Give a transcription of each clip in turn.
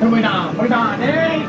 போயிடா டேய்.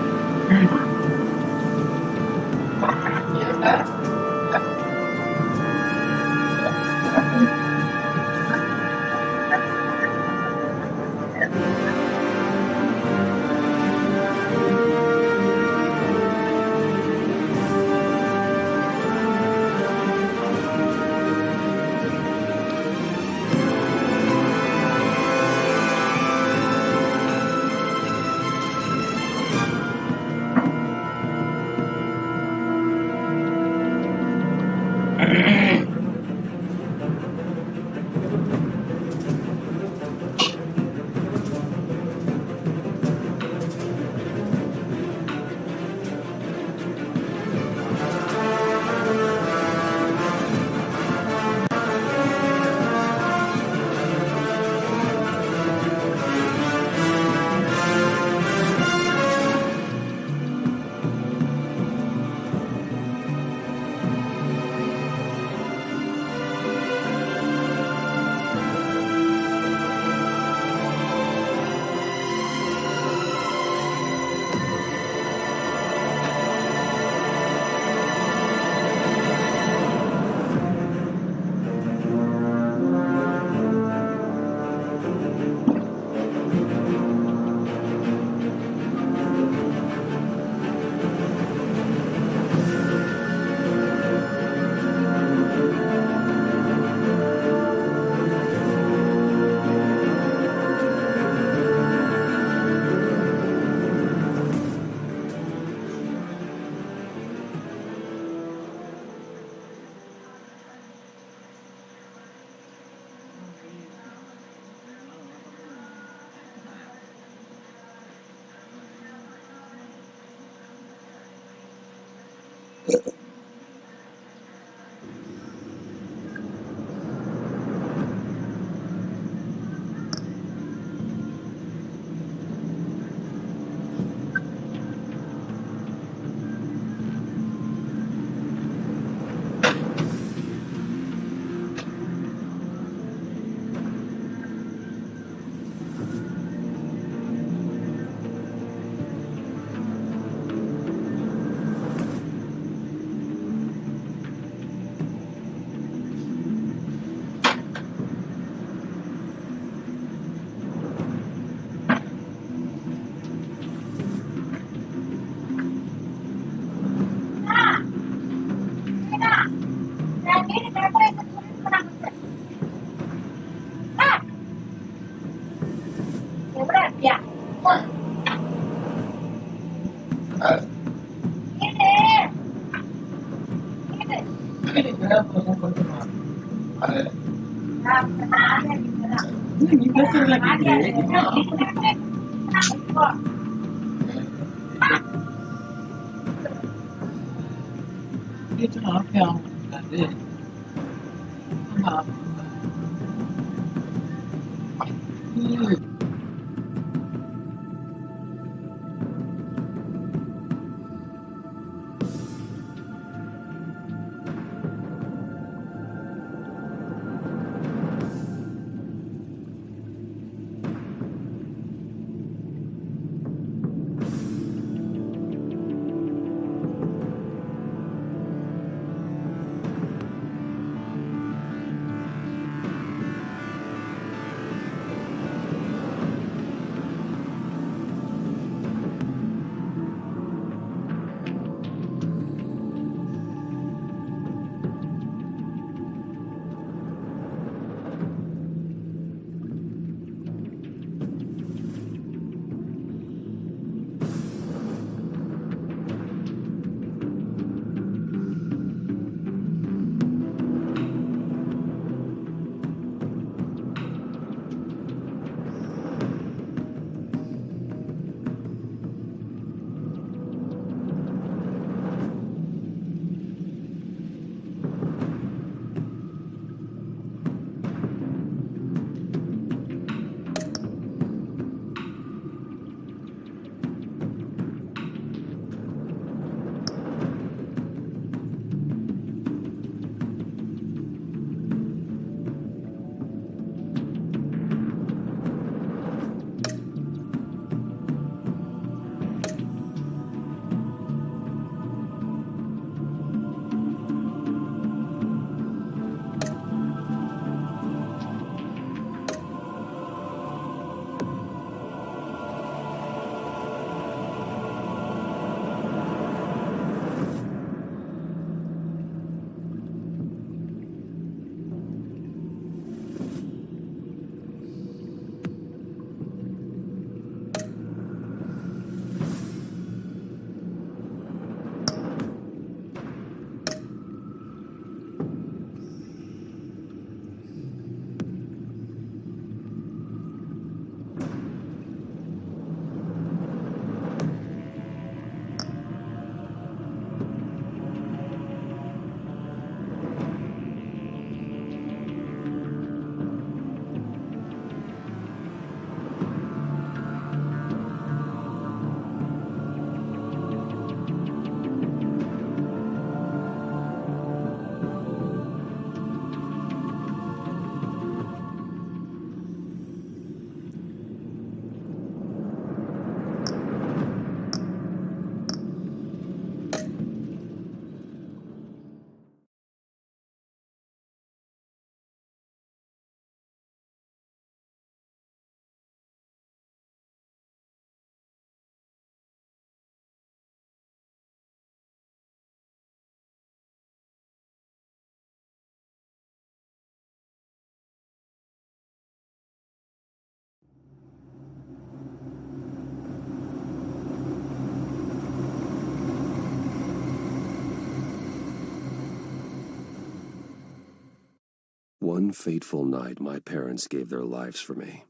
One fateful night, my parents gave their lives for me.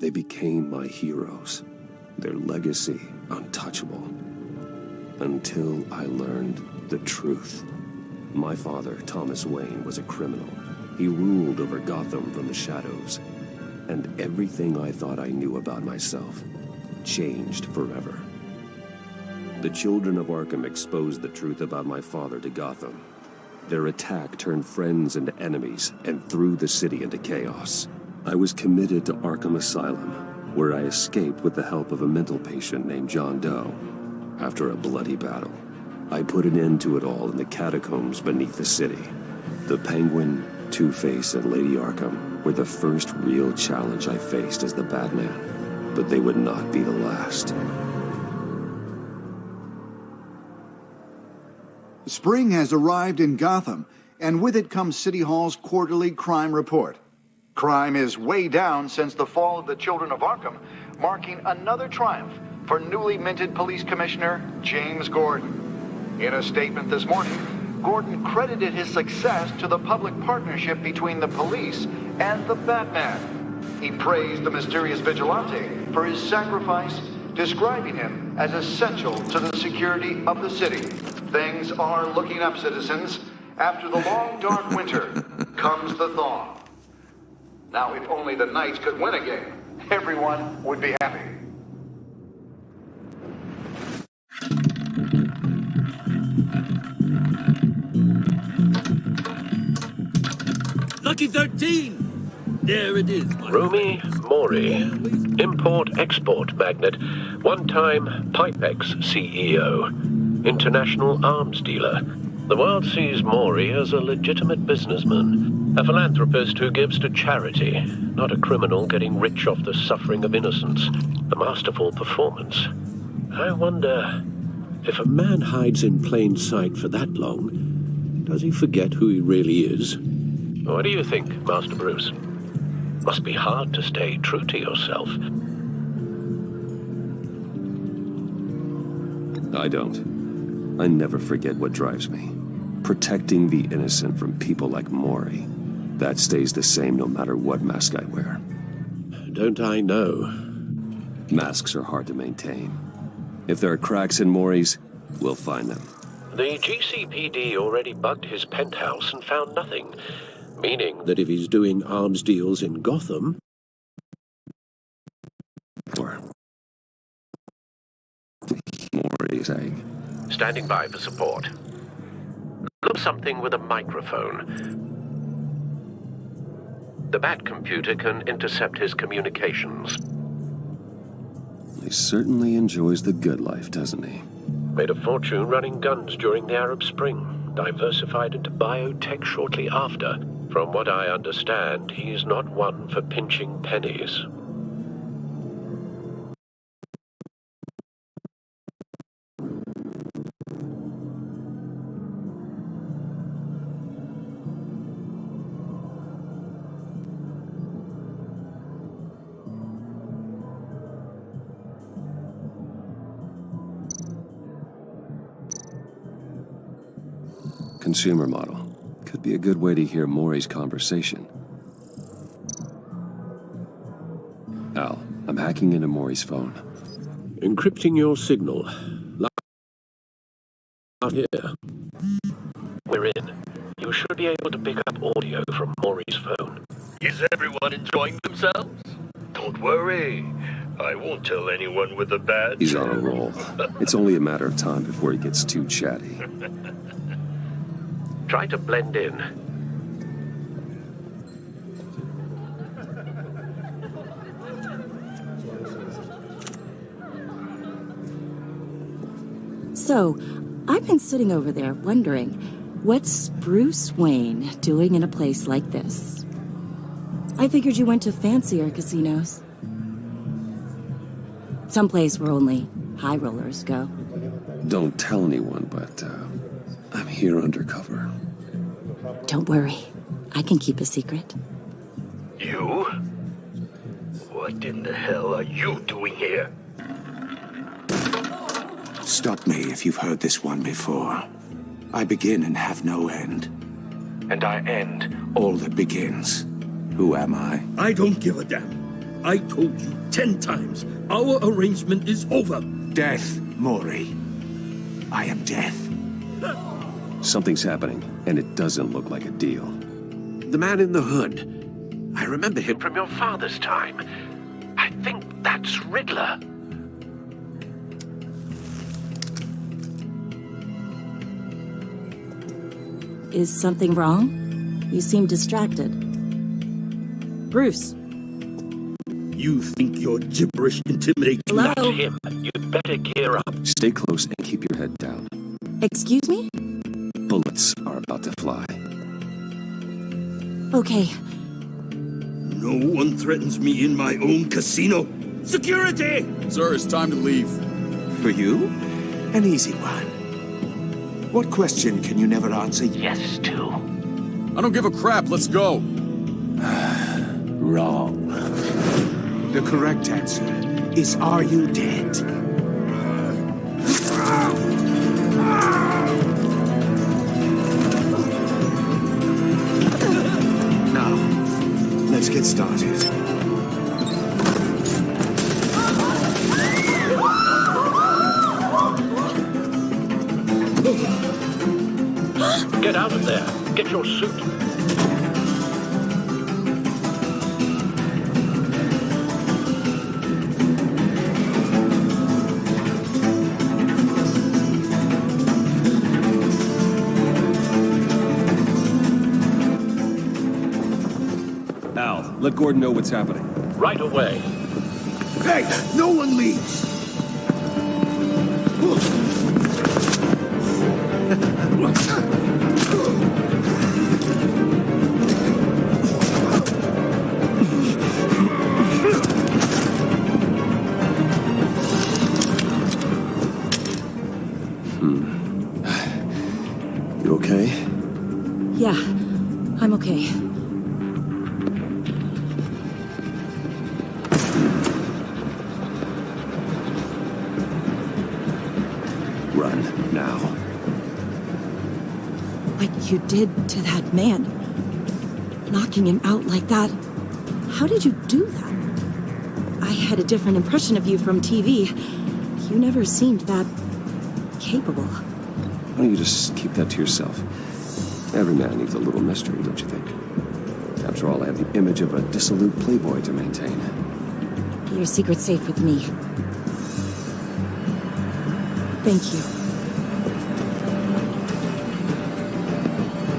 They became my heroes, their legacy untouchable. Until I learned the truth. My father, Thomas Wayne, was a criminal. He ruled over Gotham from the shadows. And everything I thought I knew about myself changed forever. The children of Arkham exposed the truth about my father to Gotham. Their attack turned friends into enemies and threw the city into chaos. I was committed to Arkham Asylum, where I escaped with the help of a mental patient named John Doe. After a bloody battle, I put an end to it all in the catacombs beneath the city. The Penguin, Two-Face, and Lady Arkham were the first real challenge I faced as the Batman, but they would not be the last. Spring has arrived in Gotham, and with it comes City Hall's quarterly crime report. Crime is way down since the fall of the Children of Arkham, marking another triumph for newly minted Police Commissioner James Gordon. In a statement this morning, Gordon credited his success to the public partnership between the police and the Batman. He praised the mysterious vigilante for his sacrifice, describing him as essential to the security of the city. Things are looking up, citizens. After the long, dark winter comes the thaw. Now, if only the Knights could win a game, everyone would be happy. Lucky 13! There it is. Rumi Mori, import-export magnate, one-time Pipex CEO, international arms dealer. The world sees Mori as a legitimate businessman, a philanthropist who gives to charity, not a criminal getting rich off the suffering of innocence. A masterful performance. I wonder, if a man hides in plain sight for that long, does he forget who he really is? What do you think, Master Bruce? Must be hard to stay true to yourself. I don't. I never forget what drives me. Protecting the innocent from people like Mori. That stays the same no matter what mask I wear. Don't I know? Masks are hard to maintain. If there are cracks in Mori's, we'll find them. The GCPD already bugged his penthouse and found nothing. Meaning that if he's doing arms deals in Gotham... Or... Mori's egg. Standing by for support. Look something with a microphone. The Bat computer can intercept his communications. He certainly enjoys the good life, doesn't he? Made a fortune running guns during the Arab Spring. Diversified into biotech shortly after. From what I understand, he's not one for pinching pennies. Consumer model. Could be a good way to hear Mori's conversation. Al, I'm hacking into Mori's phone. Encrypting your signal. Here. We're in. You should be able to pick up audio from Mori's phone. Is everyone enjoying themselves? Don't worry. I won't tell anyone with a bad... He's on a roll. It's only a matter of time before he gets too chatty. Try to blend in. So, I've been sitting over there wondering, what's Bruce Wayne doing in a place like this? I figured you went to fancier casinos. Someplace where only high rollers go. Don't tell anyone, but I'm here undercover. Don't worry. I can keep a secret. You? What in the hell are you doing here? Stop me if you've heard this one before. I begin and have no end. And I end all that begins. Who am I? I don't give a damn. I told you 10 times. Our arrangement is over. Death, Mori. I am death. Something's happening, and it doesn't look like a deal. The man in the hood. I remember him from your father's time. I think that's Riddler. Is something wrong? You seem distracted. Bruce. You think your gibberish intimidates me? Hello? That's him. You'd better gear up. Stay close and keep your head down. Excuse me? Bullets are about to fly. Okay. No one threatens me in my own casino. Security! Sir, it's time to leave. For you? An easy one. What question can you never answer yes to? I don't give a crap. Let's go. Wrong. The correct answer is, are you dead? Now, let's get started. Get out of there. Get your suit. Al, let Gordon know what's happening. Right away. Hey, no one leaves! You okay? Yeah, I'm okay. Run, now. What you did to that man, knocking him out like that, how did you do that? I had a different impression of you from TV. You never seemed that capable. Why don't you just keep that to yourself? Every man needs a little mystery, don't you think? After all, I have the image of a dissolute playboy to maintain. Your secret's safe with me. Thank you.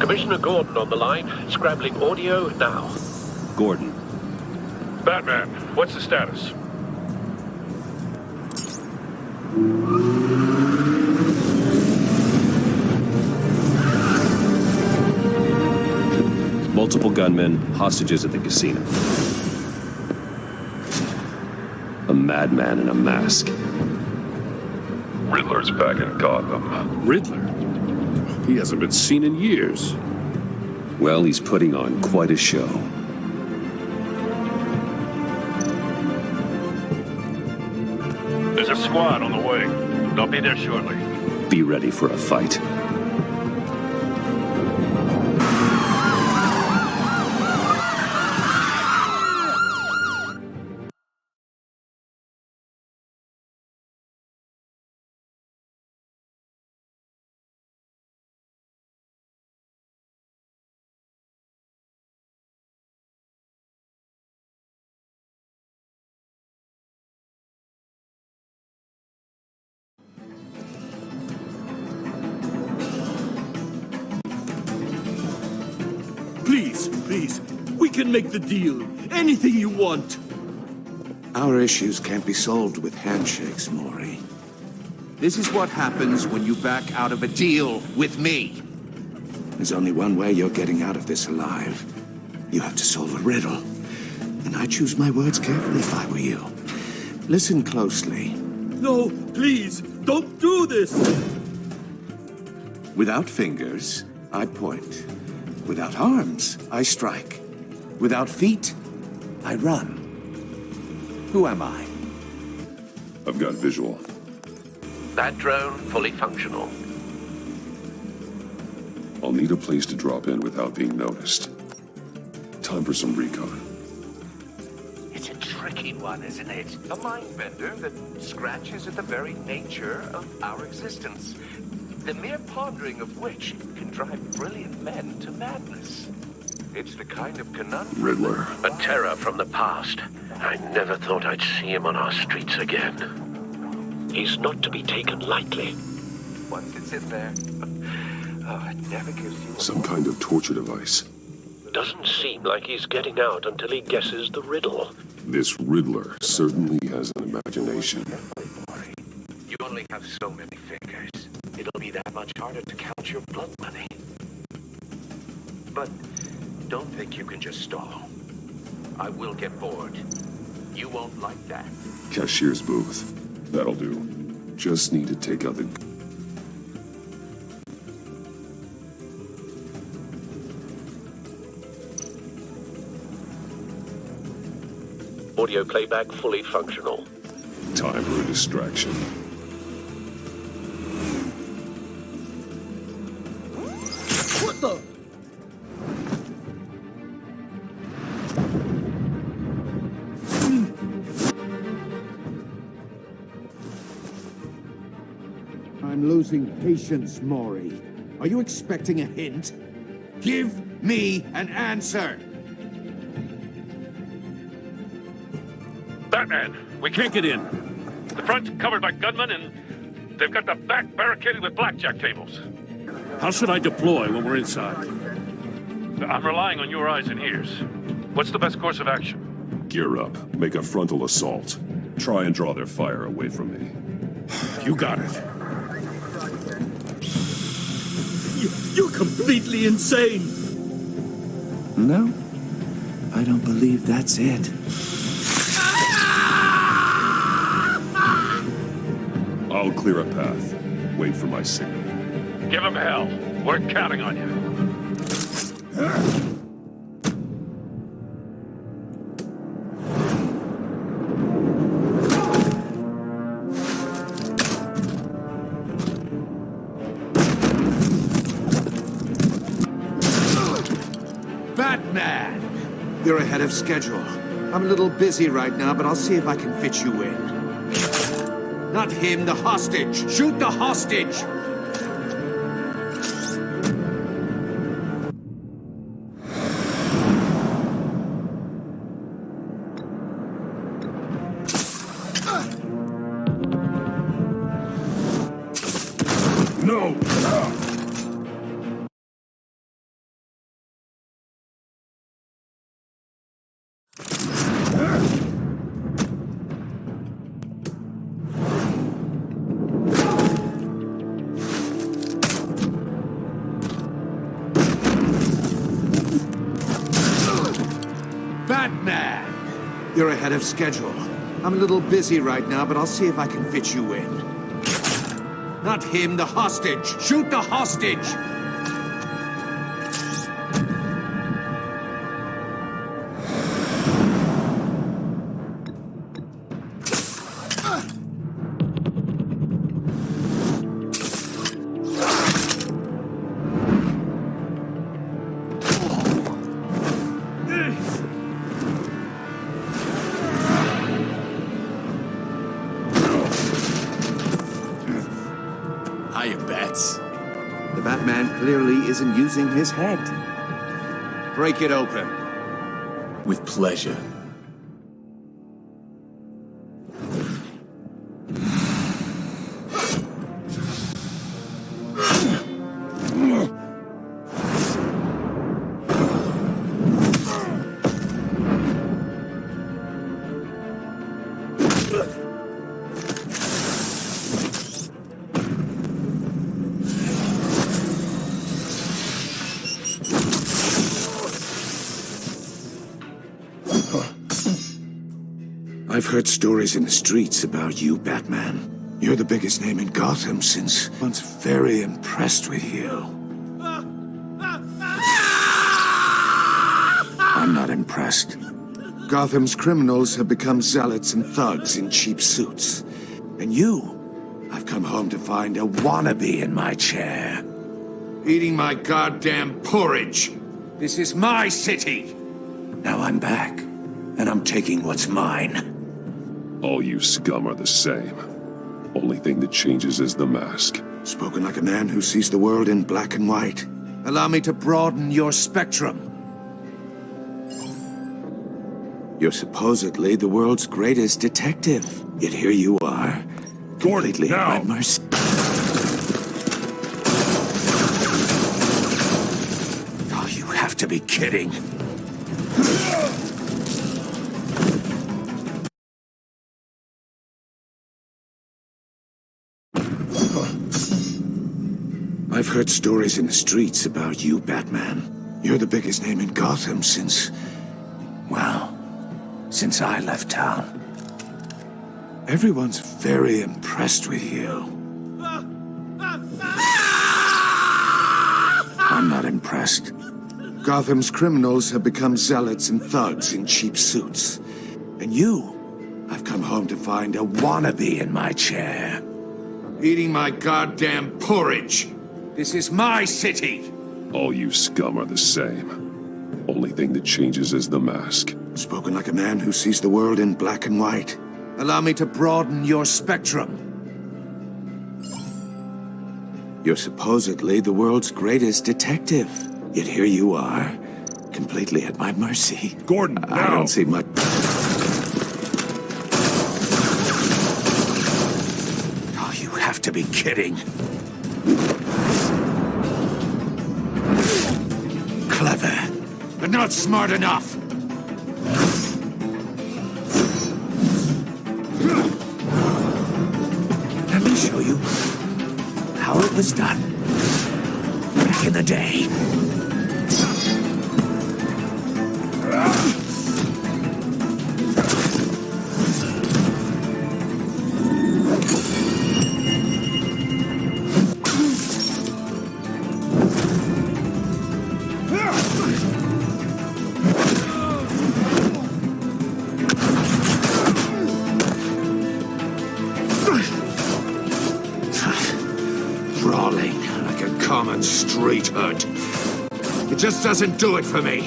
Commissioner Gordon on the line. Scrambling audio now. Gordon. Batman, what's the status? Multiple gunmen, hostages at the casino. A madman in a mask. Riddler's back in Gotham. Riddler? He hasn't been seen in years. Well, he's putting on quite a show. There's a squad on the way. They'll be there shortly. Be ready for a fight. Please, we can make the deal. Anything you want. Our issues can't be solved with handshakes, Mori. This is what happens when you back out of a deal with me. There's only one way you're getting out of this alive. You have to solve a riddle. And I choose my words carefully if I were you. Listen closely. No, please, don't do this. Without fingers, I point. Without arms, I strike. Without feet, I run. Who am I? I've got visual. That drone fully functional. I'll need a place to drop in without being noticed. Time for some recon. It's a tricky one, isn't it? A mind bender that scratches at the very nature of our existence. The mere pondering of which can drive brilliant men to madness. It's the kind of conundrum... Riddler. A terror from the past. I never thought I'd see him on our streets again. He's not to be taken lightly. Once it's in there, it never gives you... Some kind of torture device. Doesn't seem like he's getting out until he guesses the riddle. This Riddler certainly has an imagination. You only have so many fingers. It'll be that much harder to count your blood money. But don't think you can just stall. I will get bored. You won't like that. Cashier's booth. That'll do. Just need to take out the... Audio playback fully functional. Time for a distraction. What the? I'm losing patience, Maury. Are you expecting a hint? Give me an answer! Batman, we can't get in. The front's covered by gunmen, and they've got the back barricaded with blackjack tables. How should I deploy when we're inside? I'm relying on your eyes and ears. What's the best course of action? Gear up. Make a frontal assault. Try and draw their fire away from me. You got it. You're completely insane! No, I don't believe that's it. I'll clear a path. Wait for my signal. Give him hell. We're counting on you. Batman! You're ahead of schedule. I'm a little busy right now, but I'll see if I can fit you in. Not him, the hostage! Shoot the hostage! No! Batman! You're ahead of schedule. I'm a little busy right now, but I'll see if I can fit you in. Not him, the hostage! Shoot the hostage! Hiya, Bats. The Batman clearly isn't using his head. Break it open. With pleasure. I've heard stories in the streets about you, Batman. You're the biggest name in Gotham since once very impressed with you. I'm not impressed. Gotham's criminals have become zealots and thugs in cheap suits. And you, I've come home to find a wannabe in my chair. Eating my goddamn porridge. This is my city. Now I'm back, and I'm taking what's mine. All you scum are the same. Only thing that changes is the mask. Spoken like a man who sees the world in black and white. Allow me to broaden your spectrum. You're supposedly the world's greatest detective. Yet here you are, completely at my mercy. Oh, you have to be kidding. I've heard stories in the streets about you, Batman. You're the biggest name in Gotham since... well, since I left town. Everyone's very impressed with you. I'm not impressed. Gotham's criminals have become zealots and thugs in cheap suits. And you, I've come home to find a wannabe in my chair. Eating my goddamn porridge. This is my city! All you scum are the same. Only thing that changes is the mask. Spoken like a man who sees the world in black and white. Allow me to broaden your spectrum. You're supposedly the world's greatest detective. Yet here you are, completely at my mercy. Gordon, I don't see much... Oh, you have to be kidding. Clever, but not smart enough. Let me show you how it was done back in the day. Brawling like a common street hood. It just doesn't do it for me.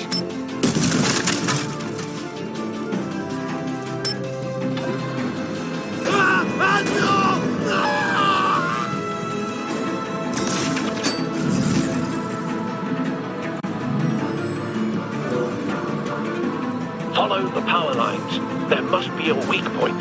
Follow the power lines. There must be a weak point.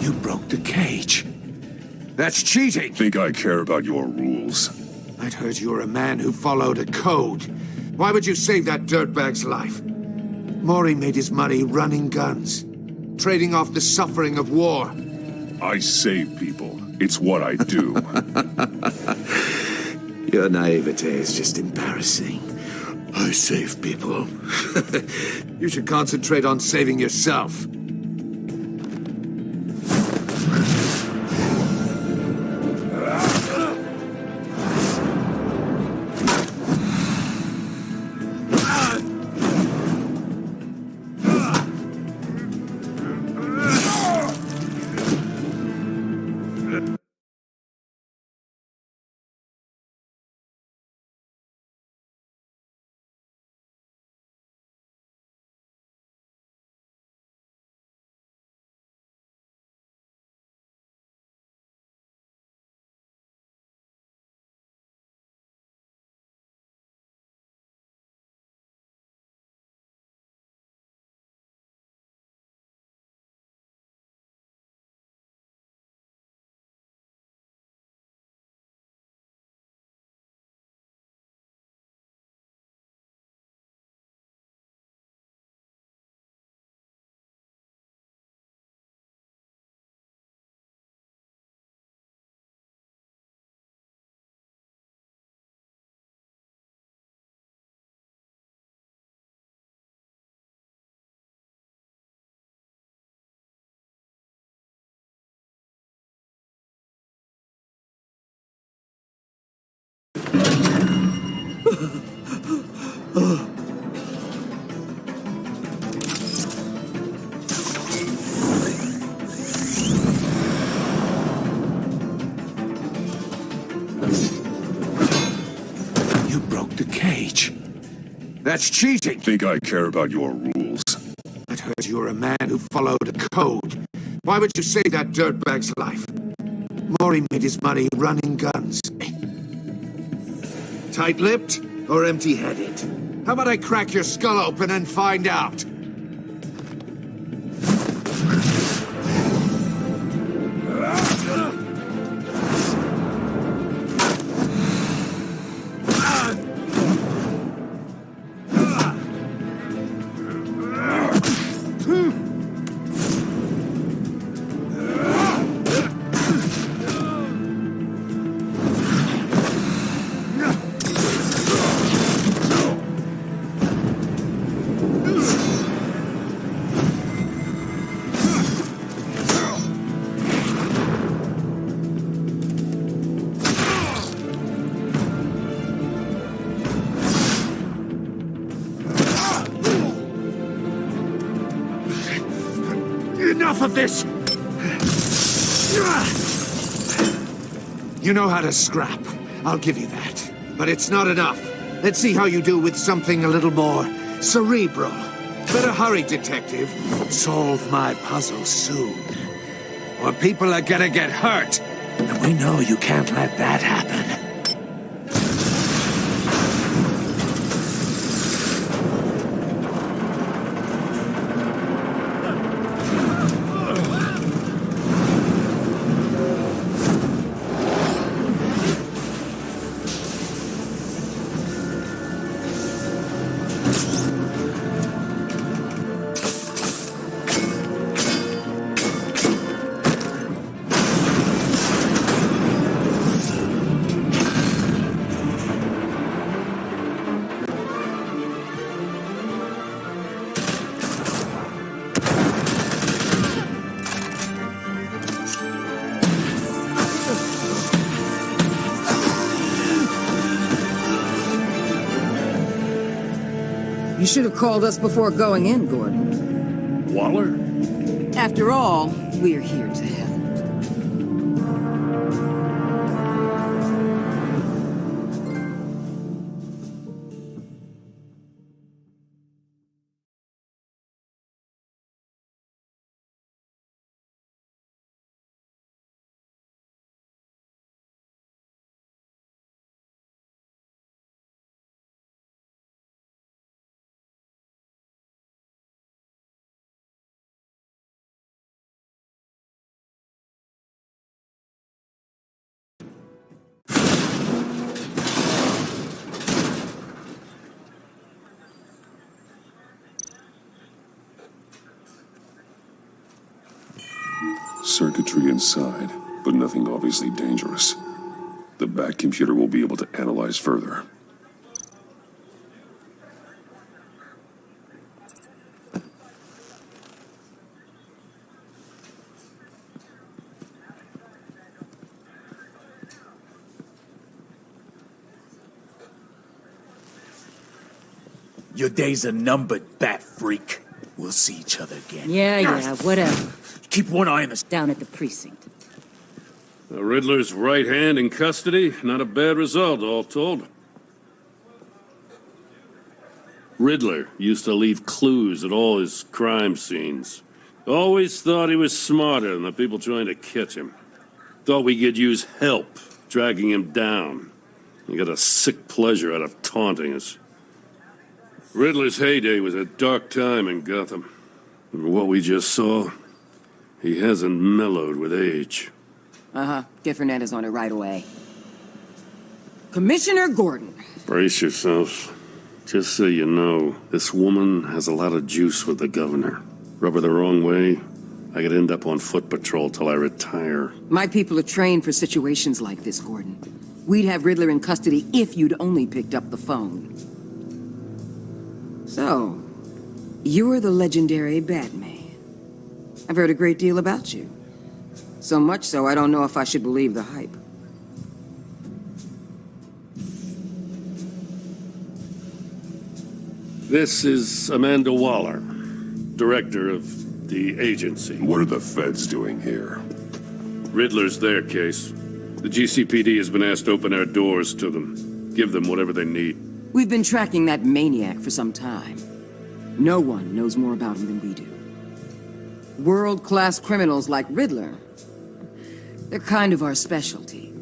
You broke the cage. That's cheating! Think I care about your rules? I'd heard you were a man who followed a code. Why would you save that dirtbag's life? Maury made his money running guns, trading off the suffering of war. I save people. It's what I do. Your naivete is just embarrassing. I save people. You should concentrate on saving yourself. You broke the cage. That's cheating. Think I care about your rules? I heard you were a man who followed a code. Why would you save that dirtbag's life? Maury made his money running guns. Tight-lipped or empty-headed? How about I crack your skull open and find out? Enough of this! You know how to scrap. I'll give you that. But it's not enough. Let's see how you do with something a little more cerebral. Better hurry, detective. Solve my puzzle soon. Or people are gonna get hurt. And we know you can't let that happen. You should have called us before going in, Gordon. Waller? After all, we're here to help. Circuitry inside, but nothing obviously dangerous. The back computer will be able to analyze further. Your days are numbered, bat freak. We'll see each other again. Yeah, whatever. Keep one eye on the... Down at the precinct. The Riddler's right hand in custody. Not a bad result, all told. Riddler used to leave clues at all his crime scenes. Always thought he was smarter than the people trying to catch him. Thought we could use help dragging him down. He got a sick pleasure out of taunting us. Riddler's heyday was a dark time in Gotham. And from what we just saw, he hasn't mellowed with age. Uh-huh. Get Fernandez on it right away. Commissioner Gordon. Brace yourselves. Just so you know, this woman has a lot of juice with the governor. Rub her the wrong way, I could end up on foot patrol till I retire. My people are trained for situations like this, Gordon. We'd have Riddler in custody if you'd only picked up the phone. So, you're the legendary Batman. I've heard a great deal about you. So much so, I don't know if I should believe the hype. This is Amanda Waller, director of the agency. What are the feds doing here? Riddler's their case. The GCPD has been asked to open our doors to them. Give them whatever they need. We've been tracking that maniac for some time. No one knows more about him than we do. World-class criminals like Riddler. They're kind of our specialty.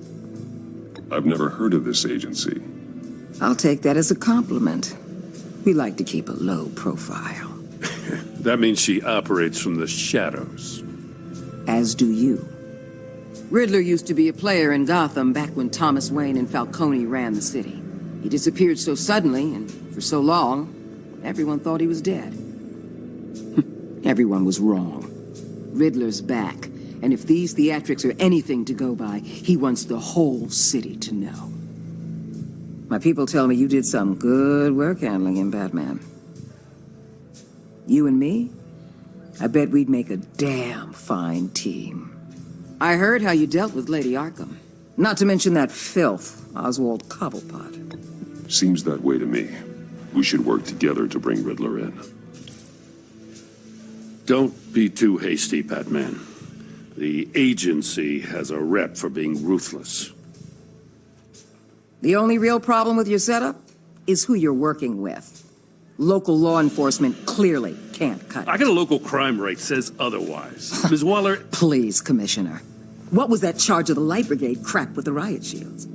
I've never heard of this agency. I'll take that as a compliment. We like to keep a low profile. That means she operates from the shadows. As do you. Riddler used to be a player in Gotham back when Thomas Wayne and Falcone ran the city. He disappeared so suddenly and for so long, everyone thought he was dead. Everyone was wrong. Riddler's back, and if these theatrics are anything to go by, he wants the whole city to know. My people tell me you did some good work handling him, Batman. You and me? I bet we'd make a damn fine team. I heard how you dealt with Lady Arkham. Not to mention that filth, Oswald Cobblepot. Seems that way to me. We should work together to bring Riddler in. Don't be too hasty, Batman. The agency has a rep for being ruthless. The only real problem with your setup is who you're working with. Local law enforcement clearly can't cut it. I got a local crime rate says otherwise. Ms. Waller... Please, Commissioner. What was that charge of the Light Brigade crap with the riot shields?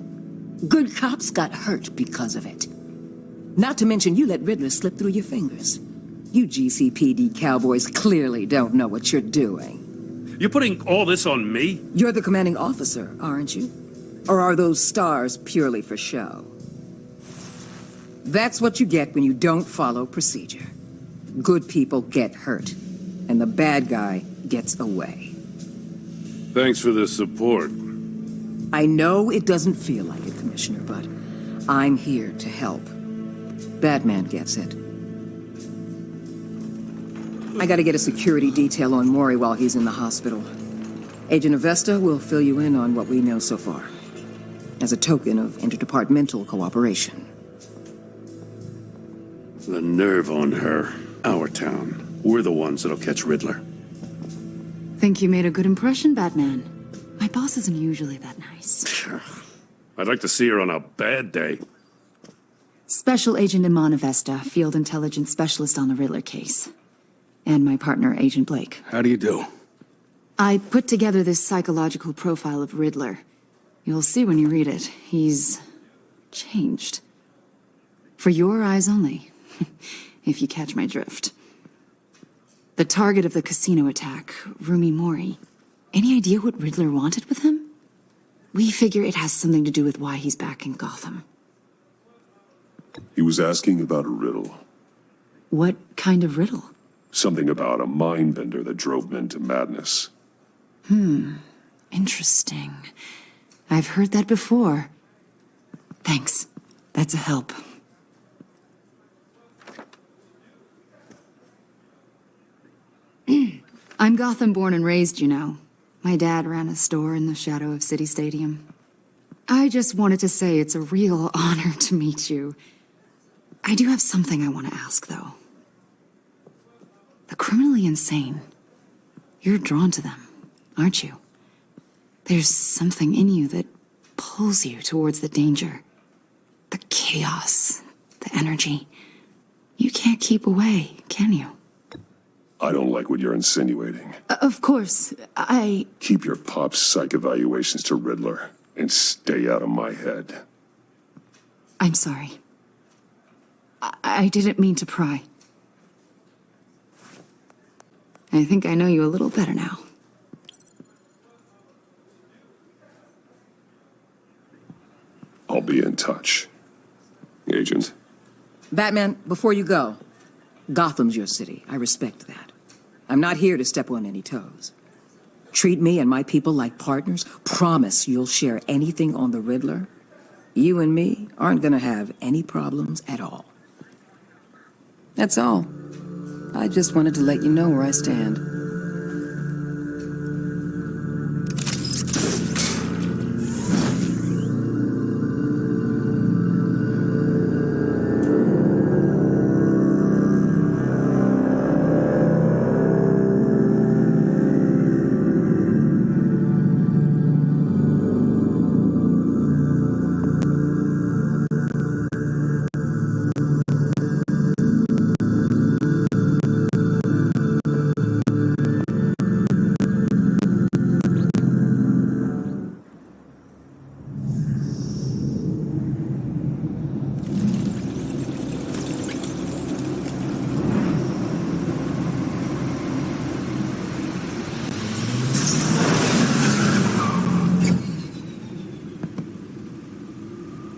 Good cops got hurt because of it. Not to mention you let Riddler slip through your fingers. You GCPD cowboys clearly don't know what you're doing. You're putting all this on me? You're the commanding officer, aren't you? Or are those stars purely for show? That's what you get when you don't follow procedure. Good people get hurt, and the bad guy gets away. Thanks for the support. I know it doesn't feel like it, Commissioner, but I'm here to help. Batman gets it. I gotta get a security detail on Maury while he's in the hospital. Agent Avesta will fill you in on what we know so far, as a token of interdepartmental cooperation. The nerve on her. Our town. We're the ones that'll catch Riddler. Think you made a good impression, Batman. My boss isn't usually that nice. I'd like to see her on a bad day. Special Agent Iman Avesta, Field Intelligence Specialist on the Riddler case. And my partner, Agent Blake. How do you do? I put together this psychological profile of Riddler. You'll see when you read it. He's changed. For your eyes only, if you catch my drift. The target of the casino attack, Rumi Mori. Any idea what Riddler wanted with him? We figure it has something to do with why he's back in Gotham. He was asking about a riddle. What kind of riddle? Something about a mind bender that drove men to madness. Interesting. I've heard that before. Thanks. That's a help. I'm Gotham born and raised, you know. My dad ran a store in the shadow of City Stadium. I just wanted to say it's a real honor to meet you. I do have something I want to ask, though. The criminally insane. You're drawn to them, aren't you? There's something in you that pulls you towards the danger. The chaos, the energy. You can't keep away, can you? I don't like what you're insinuating. Of course, Keep your pop psych evaluations to Riddler and stay out of my head. I'm sorry. I didn't mean to pry. I think I know you a little better now. I'll be in touch. Agent? Batman, before you go, Gotham's your city. I respect that. I'm not here to step on any toes. Treat me and my people like partners. Promise you'll share anything on the Riddler. You and me aren't gonna have any problems at all. That's all. I just wanted to let you know where I stand.